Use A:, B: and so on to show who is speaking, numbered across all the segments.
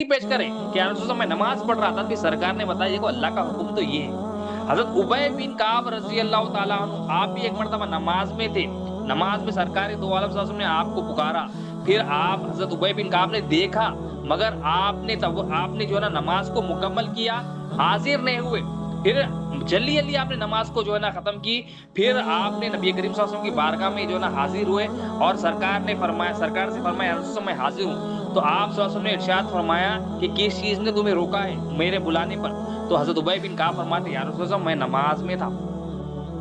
A: पेश करें कि यार मैं नमाज पढ़ रहा था तो सरकार ने बताया देखो अल्लाह का हुक्म तो ये है। हजरत उबय बिन काब रजी अल्लाह ताला अन्हु आप भी एक मर्तबा नमाज में थे। नमाज में सरकार दो आलम सल्लल्लाहु अलैहि वसल्लम ने आपको पुकारा। फिर आप हजरत उबय बिन काब ने देखा मगर आपने जो है ना नमाज को मुकम्मल किया, हाजिर नहीं हुए। फिर जल्दी जल्दी आपने नमाज को जो है ना खत्म की। फिर आपने नबी करीम सल्लल्लाहु अलैहि वसल्लम की बारगाह में जो है ना हाजिर हुए और सरकार से फरमाया या रसूल मैं हाजिर हूँ। तो आप सल्लल्लाहु अलैहि वसल्लम ने इरशाद फरमाया कि किस चीज ने तुम्हें रोका है मेरे बुलाने पर। तो हजरत उबय बिन काब फरमाते या रसूल अल्लाह मैं नमाज में था।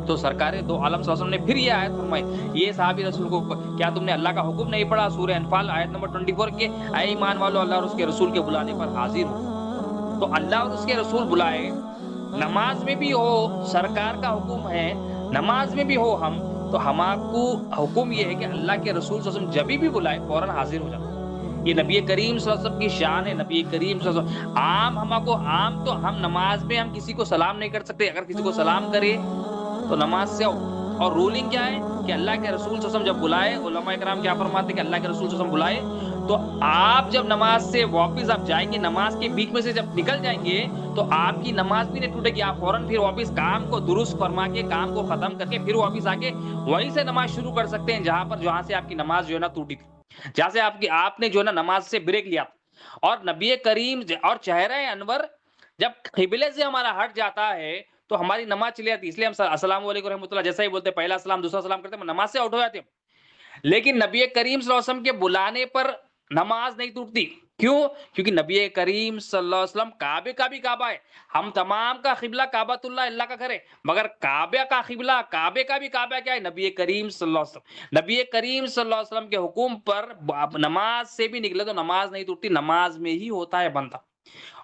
A: तो सरकार दो आलम सल्लल्लाहु अलैहि वसल्लम ने फिर ये आयत फरमाई, ये सहाबी रसूल को क्या तुमने अल्लाह का हुक्म नहीं पढ़ा सूरह अनफाल आयत नंबर 24 के ऐ ईमान वालों अल्लाह और उसके रसूल के बुलाने पर हाजिर हो। तो अल्लाह और उसके रसूल बुलाए, नमाज में भी हो, सरकार का हुक्म है, नमाज में भी हो हम, तो हमको हुक्म ये है कि अल्लाह के रसूल सल्लल्लाहु अलैहि वसल्लम जब भी बुलाए फौरन हाजिर हो जाओ। ये नबी करीम सल्लल्लाहु अलैहि वसल्लम की शान है। नबी करीम सल्लल्लाहु अलैहि वसल्लम आम तो हम नमाज में हम किसी को सलाम नहीं कर सकते। अगर किसी को सलाम करे तो नमाज से आओ। और रूलिंग क्या है कि अल्लाह के रसूल सल्लल्लाहु अलैहि वसल्लम जब बुलाए, उलमा इकराम क्या फरमाते हैं कि अल्लाह के रसूल सल्लल्लाहु अलैहि वसल्लम बुलाए तो आप जब नमाज से वापस आप जाएंगे, नमाज के बीच में से जब निकल जाएंगे तो आपकी नमाज भी नहीं टूटेगी। आप फौरन फिर वापस काम को दुरुस्त फरमा के काम को खत्म करके फिर वापस आके वहीं से नमाज शुरू कर सकते हैं जहां से आपकी नमाज जो है ना टूटी थी, जहां से आपने जो है ना नमाज से ब्रेक लिया था। और नबी करीम और चेहरा अनवर जब किबले से हमारा हट जाता है तो हमारी नमाज चली जाती है। इसलिए हम अस्सलाम वालेकुम रहमतुल्लाह जैसा ही बोलते हैं, पहला सलाम दूसरा सलाम करते हैं, नमाज से आउट हो जाते हैं। लेकिन नबी करीम सल्लल्लाहु अलैहि वसल्लम के बुलाने पर नमाज नहीं टूटती। क्यों? क्योंकि नबी करीम सल्लल्लाहु अलैहि वसल्लम काबे का भी काबा है। हम तमाम का किबला काबतुल्लाह अल्लाह का घर है, मगर काबे का किबला, काबे का भी काबा क्या है? नबी करीम सल्लल्लाहु अलैहि वसल्लम। नबी करीम सल्लल्लाहु अलैहि वसल्लम के हुक्म पर नमाज से भी निकले तो नमाज नहीं टूटती, नमाज में ही होता है बंदा।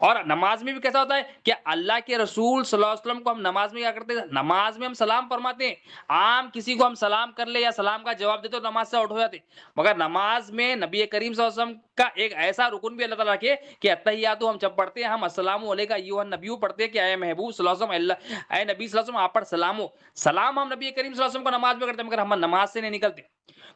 A: और नमाज में भी कैसा होता है कि अल्लाह के रसूल सल्लल्लाहु अलैहि वसल्लम को हम नमाज में क्या करते हैं? नमाज में हम सलाम फरमाते हैं। आम किसी को हम सलाम कर ले या सलाम का जवाब देते तो नमाज से आउट हो जाते, मगर नमाज में नबी करीम सल्लल्लाहु अलैहि वसल्लम का एक ऐसा रुकन भी अल्लाह ताला रखे कि अत्तहियातु हम जब पढ़ते हैं हम अस्सलामु अलैका अय्युहन नबिय्यु पढ़ते हैं कि ऐ महबूब सल्लल्लाहु अलैहि वसल्लम, ऐ नबी सल्लल्लाहु अलैहि वसल्लम आप पर सलाम हो। सलाम हम नबी करीम सल्लल्लाहु अलैहि वसल्लम को नमाज में करते हैं, मगर हम नमाज से नहीं निकलते।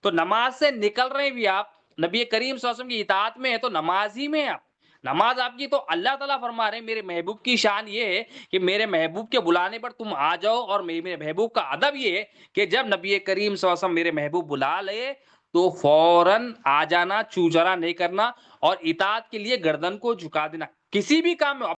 A: तो नमाज से निकल रहे भी आप नबी करीम सल्लल्लाहु अलैहि वसल्लम की इताअत में है तो नमाज ही में है आप। नमाज आपकी तो अल्लाह ताला फरमा रहे हैं मेरे महबूब की शान ये है कि मेरे महबूब के बुलाने पर तुम आ जाओ। और मेरे महबूब का अदब ये है कि जब नबी करीम सल्लल्लाहु अलैहि वसल्लम मेरे महबूब बुला ले तो फौरन आ जाना, चूचरा नहीं करना और इताअत के लिए गर्दन को झुका देना किसी भी काम में।